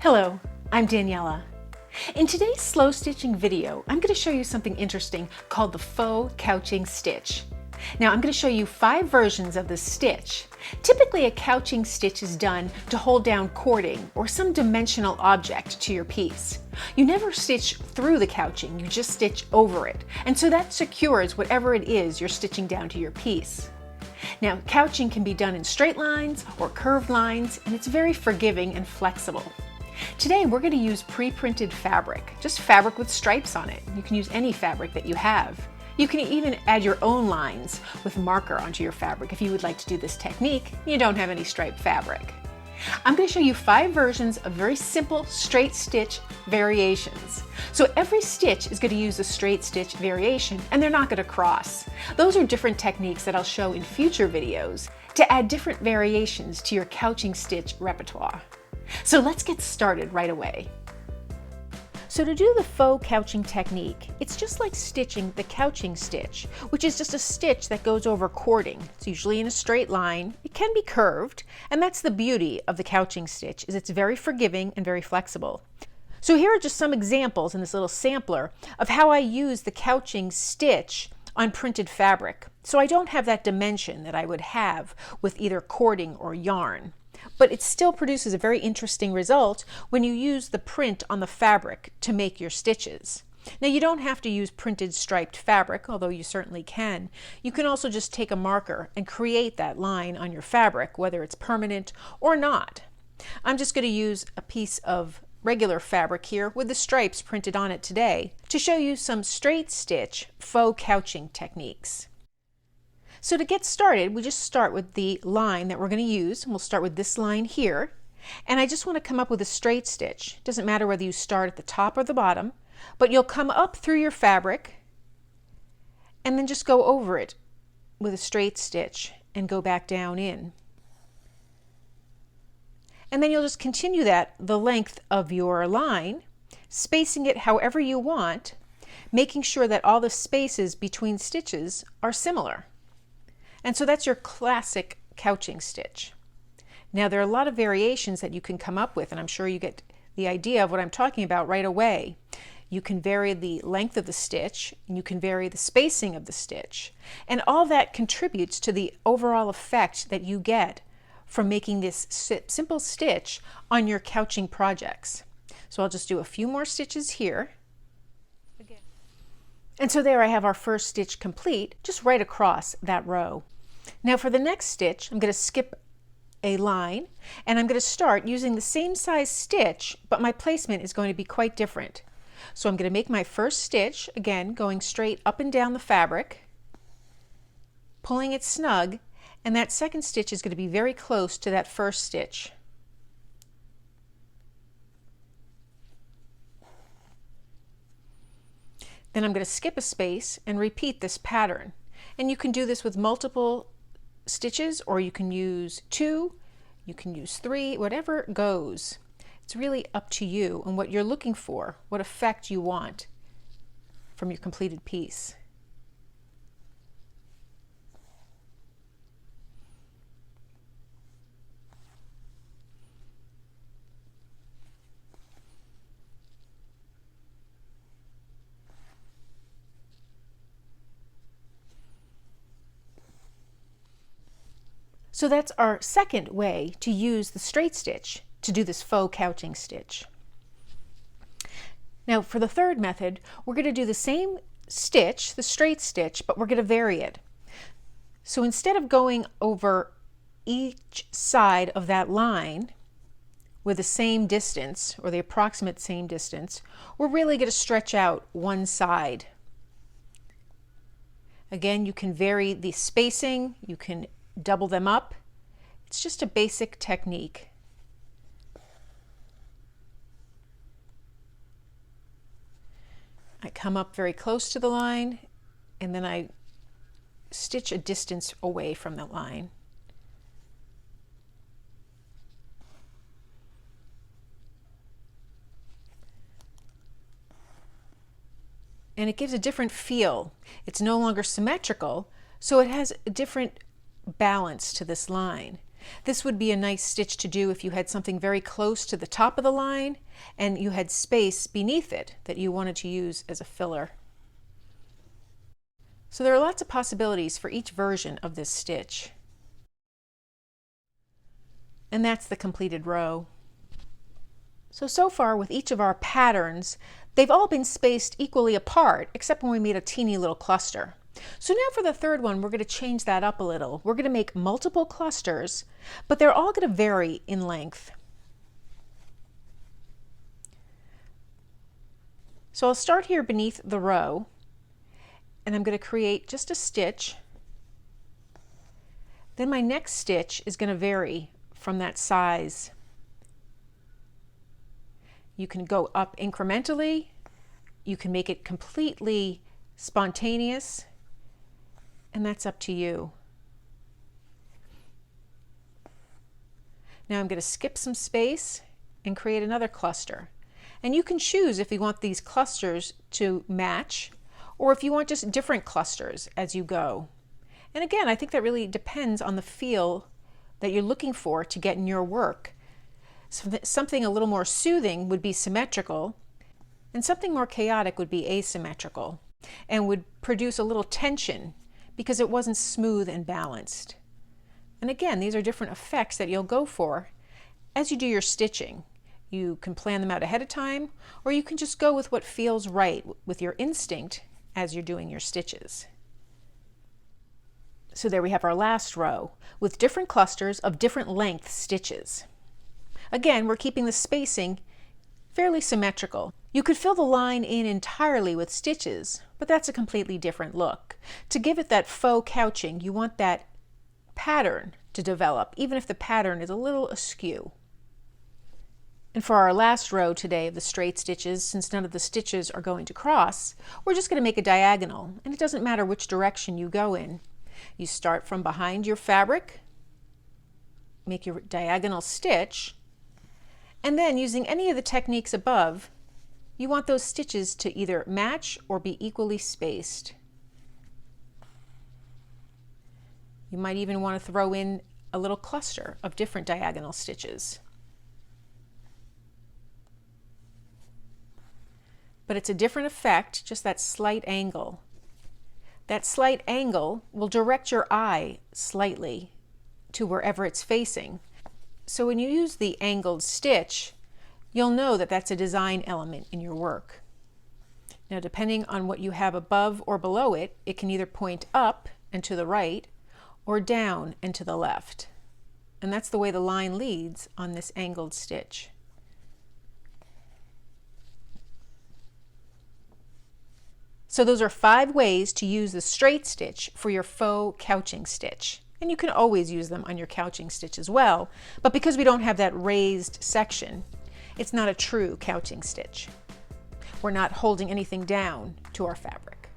Hello, I'm Daniela. In today's slow stitching video, I'm going to show you something interesting called the faux couching stitch. Now I'm going to show you 5 versions of this stitch. Typically a couching stitch is done to hold down cording or some dimensional object to your piece. You never stitch through the couching, you just stitch over it, and so that secures whatever it is you're stitching down to your piece. Now, couching can be done in straight lines or curved lines, and it's very forgiving and flexible. Today we're going to use pre-printed fabric, just fabric with stripes on it. You can use any fabric that you have. You can even add your own lines with marker onto your fabric if you would like to do this technique and you don't have any striped fabric. I'm going to show you 5 versions of very simple straight stitch variations. So every stitch is going to use a straight stitch variation and they're not going to cross. Those are different techniques that I'll show in future videos to add different variations to your couching stitch repertoire. So let's get started right away. So to do the faux couching technique, it's just like stitching the couching stitch, which is just a stitch that goes over cording. It's usually in a straight line. It can be curved, and that's the beauty of the couching stitch, is it's very forgiving and very flexible. So here are just some examples in this little sampler of how I use the couching stitch on printed fabric. So I don't have that dimension that I would have with either cording or yarn. But it still produces a very interesting result when you use the print on the fabric to make your stitches. Now you don't have to use printed striped fabric, although you certainly can. You can also just take a marker and create that line on your fabric, whether it's permanent or not. I'm just going to use a piece of regular fabric here with the stripes printed on it today to show you some straight stitch faux couching techniques. So to get started, we just start with the line that we're going to use, and we'll start with this line here. And I just want to come up with a straight stitch. It doesn't matter whether you start at the top or the bottom, but you'll come up through your fabric and then just go over it with a straight stitch and go back down in. And then you'll just continue that the length of your line, spacing it however you want, making sure that all the spaces between stitches are similar. And so that's your classic couching stitch. Now there are a lot of variations that you can come up with, and I'm sure you get the idea of what I'm talking about right away. You can vary the length of the stitch, and you can vary the spacing of the stitch. And all that contributes to the overall effect that you get from making this simple stitch on your couching projects. So I'll just do a few more stitches here. And so there I have our first stitch complete, just right across that row. Now for the next stitch, I'm going to skip a line and I'm going to start using the same size stitch, but my placement is going to be quite different. So I'm going to make my first stitch, again going straight up and down the fabric, pulling it snug, and that second stitch is going to be very close to that first stitch. Then I'm going to skip a space and repeat this pattern. And you can do this with multiple stitches, or you can use 2, you can use 3, whatever goes. It's really up to you and what you're looking for, what effect you want from your completed piece. So that's our second way to use the straight stitch to do this faux couching stitch. Now for the third method, we're going to do the same stitch, the straight stitch, but we're going to vary it. So instead of going over each side of that line with the same distance or the approximate same distance, we're really going to stretch out one side. Again, you can vary the spacing, you can double them up. It's just a basic technique. I come up very close to the line and then I stitch a distance away from the line. And it gives a different feel. It's no longer symmetrical, so it has a different balance to this line. This would be a nice stitch to do if you had something very close to the top of the line and you had space beneath it that you wanted to use as a filler. So there are lots of possibilities for each version of this stitch. And that's the completed row. So far with each of our patterns, they've all been spaced equally apart, except when we made a teeny little cluster. So now for the third one, we're going to change that up a little. We're going to make multiple clusters, but they're all going to vary in length. So I'll start here beneath the row, and I'm going to create just a stitch. Then my next stitch is going to vary from that size. You can go up incrementally. You can make it completely spontaneous, and that's up to you. Now I'm going to skip some space and create another cluster. And you can choose if you want these clusters to match or if you want just different clusters as you go. And again, I think that really depends on the feel that you're looking for to get in your work. Something a little more soothing would be symmetrical, and something more chaotic would be asymmetrical and would produce a little tension because it wasn't smooth and balanced. And again, these are different effects that you'll go for as you do your stitching. You can plan them out ahead of time, or you can just go with what feels right with your instinct as you're doing your stitches. So there we have our last row with different clusters of different length stitches. Again, we're keeping the spacing fairly symmetrical. You could fill the line in entirely with stitches, but that's a completely different look. To give it that faux couching, you want that pattern to develop, even if the pattern is a little askew. And for our last row today of the straight stitches, since none of the stitches are going to cross, we're just going to make a diagonal, and it doesn't matter which direction you go in. You start from behind your fabric, make your diagonal stitch, and then using any of the techniques above, you want those stitches to either match or be equally spaced. You might even want to throw in a little cluster of different diagonal stitches. But it's a different effect, just that slight angle. That slight angle will direct your eye slightly to wherever it's facing. So when you use the angled stitch, you'll know that that's a design element in your work. Now, depending on what you have above or below it, it can either point up and to the right or down and to the left. And that's the way the line leads on this angled stitch. So those are 5 ways to use the straight stitch for your faux couching stitch. And you can always use them on your couching stitch as well, but because we don't have that raised section, it's not a true couching stitch. We're not holding anything down to our fabric.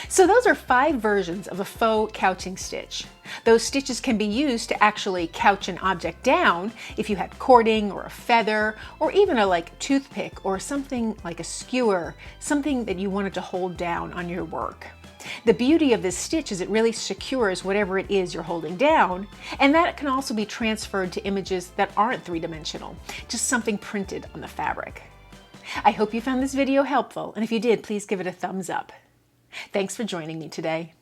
So those are 5 versions of a faux couching stitch. Those stitches can be used to actually couch an object down if you had cording or a feather or even a toothpick or something like a skewer, something that you wanted to hold down on your work. The beauty of this stitch is it really secures whatever it is you're holding down, and that can also be transferred to images that aren't 3-dimensional, just something printed on the fabric. I hope you found this video helpful, and if you did, please give it a thumbs up. Thanks for joining me today.